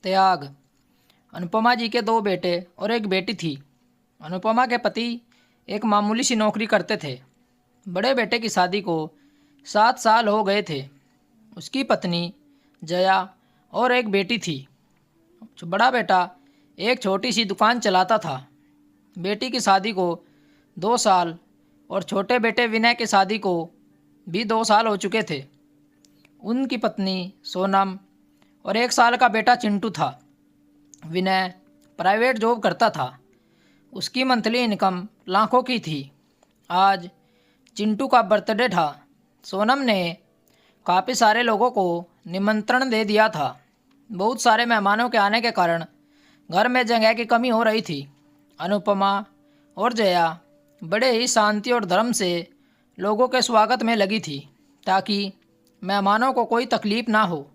त्याग। अनुपमा जी के दो बेटे और एक बेटी थी। अनुपमा के पति एक मामूली सी नौकरी करते थे। बड़े बेटे की शादी को 7 साल हो गए थे। उसकी पत्नी जया और एक बेटी थी। बड़ा बेटा एक छोटी सी दुकान चलाता था। बेटी की शादी को 2 साल और छोटे बेटे विनय की शादी को भी 2 साल हो चुके थे। उनकी पत्नी सोनम और 1 साल का बेटा चिंटू था। विनय प्राइवेट जॉब करता था। उसकी मंथली इनकम लाखों की थी। आज चिंटू का बर्थडे था। सोनम ने काफ़ी सारे लोगों को निमंत्रण दे दिया था। बहुत सारे मेहमानों के आने के कारण घर में जगह की कमी हो रही थी। अनुपमा और जया बड़े ही शांति और धर्म से लोगों के स्वागत में लगी थी ताकि मेहमानों को कोई तकलीफ़ ना हो।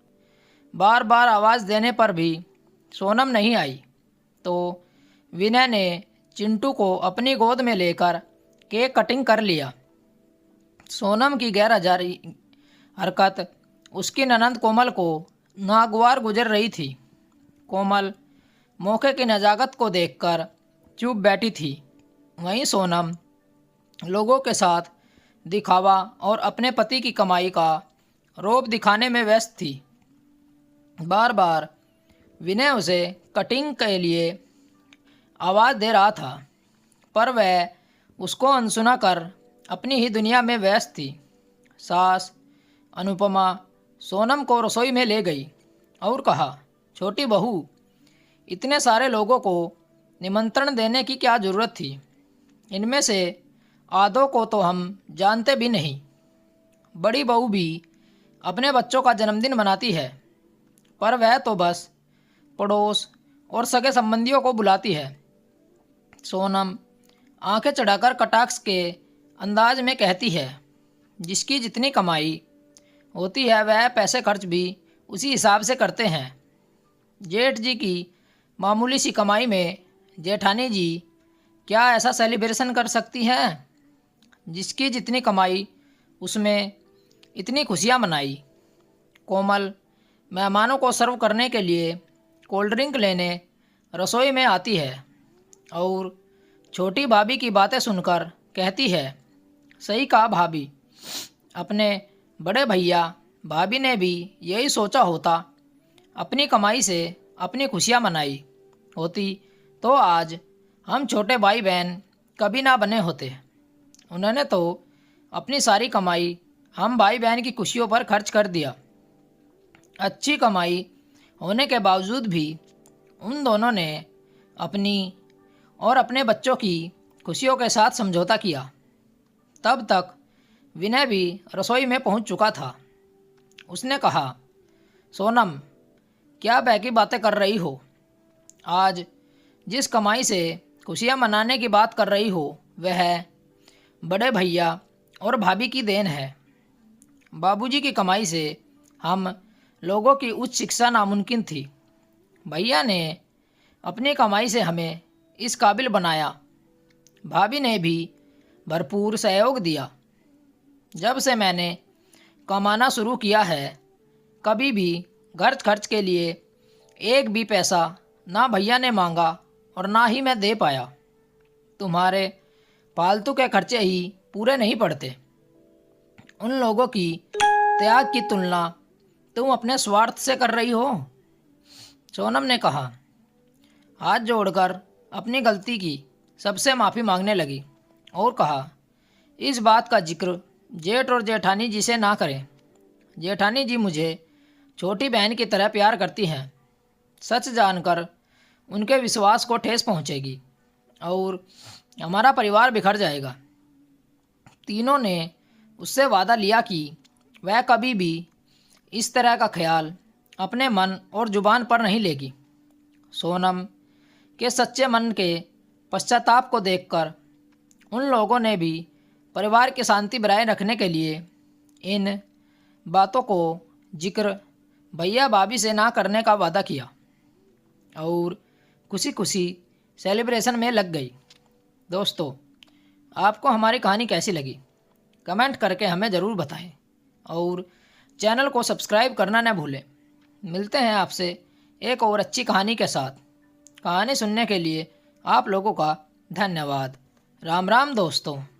बार बार आवाज़ देने पर भी सोनम नहीं आई तो विनय ने चिंटू को अपनी गोद में लेकर केक कटिंग कर लिया। सोनम की गैरहाजिरी हरकत उसकी ननंद कोमल को नागवार गुजर रही थी। कोमल मौके की नज़ाकत को देखकर चुप बैठी थी। वहीं सोनम लोगों के साथ दिखावा और अपने पति की कमाई का रौब दिखाने में व्यस्त थी। बार बार विनय उसे कटिंग के लिए आवाज़ दे रहा था पर वह उसको अनसुना कर अपनी ही दुनिया में व्यस्त थी। सास अनुपमा सोनम को रसोई में ले गई और कहा, छोटी बहू, इतने सारे लोगों को निमंत्रण देने की क्या ज़रूरत थी? इनमें से आधों को तो हम जानते भी नहीं। बड़ी बहू भी अपने बच्चों का जन्मदिन मनाती है पर वह तो बस पड़ोस और सगे संबंधियों को बुलाती है। सोनम आंखें चढ़ाकर कटाक्ष के अंदाज में कहती है, जिसकी जितनी कमाई होती है वह पैसे खर्च भी उसी हिसाब से करते हैं। जेठ जी की मामूली सी कमाई में जेठानी जी क्या ऐसा सेलिब्रेशन कर सकती हैं? जिसकी जितनी कमाई उसमें इतनी खुशियाँ मनाई। कोमल मेहमानों को सर्व करने के लिए कोल्ड ड्रिंक लेने रसोई में आती है और छोटी भाभी की बातें सुनकर कहती है, सही कहा भाभी, अपने बड़े भैया भाभी ने भी यही सोचा होता। अपनी कमाई से अपनी खुशियाँ मनाई होती तो आज हम छोटे भाई बहन कभी ना बने होते। उन्होंने तो अपनी सारी कमाई हम भाई बहन की खुशियों पर खर्च कर दिया। अच्छी कमाई होने के बावजूद भी उन दोनों ने अपनी और अपने बच्चों की खुशियों के साथ समझौता किया। तब तक विनय भी रसोई में पहुंच चुका था। उसने कहा, सोनम, क्या बहकी बातें कर रही हो? आज जिस कमाई से खुशियां मनाने की बात कर रही हो वह बड़े भैया और भाभी की देन है। बाबूजी की कमाई से हम लोगों की उच्च शिक्षा नामुमकिन थी। भैया ने अपनी कमाई से हमें इस काबिल बनाया। भाभी ने भी भरपूर सहयोग दिया। जब से मैंने कमाना शुरू किया है कभी भी घर खर्च के लिए एक भी पैसा ना भैया ने मांगा और ना ही मैं दे पाया। तुम्हारे फालतू के खर्चे ही पूरे नहीं पड़ते। उन लोगों की त्याग की तुलना तुम अपने स्वार्थ से कर रही हो। सोनम ने कहा। हाथ जोड़कर अपनी गलती की सबसे माफ़ी मांगने लगी और कहा, इस बात का जिक्र जेठ और जेठानी जी से ना करें। जेठानी जी मुझे छोटी बहन की तरह प्यार करती हैं। सच जानकर उनके विश्वास को ठेस पहुंचेगी और हमारा परिवार बिखर जाएगा। तीनों ने उससे वादा लिया कि वह कभी भी इस तरह का ख्याल अपने मन और जुबान पर नहीं लेगी। सोनम के सच्चे मन के पश्चाताप को देखकर उन लोगों ने भी परिवार की शांति बनाए रखने के लिए इन बातों को जिक्र भैया भाभी से ना करने का वादा किया और खुशी खुशी सेलिब्रेशन में लग गई। दोस्तों, आपको हमारी कहानी कैसी लगी कमेंट करके हमें ज़रूर बताएं और चैनल को सब्सक्राइब करना न भूलें। मिलते हैं आपसे एक और अच्छी कहानी के साथ। कहानी सुनने के लिए आप लोगों का धन्यवाद। राम राम दोस्तों।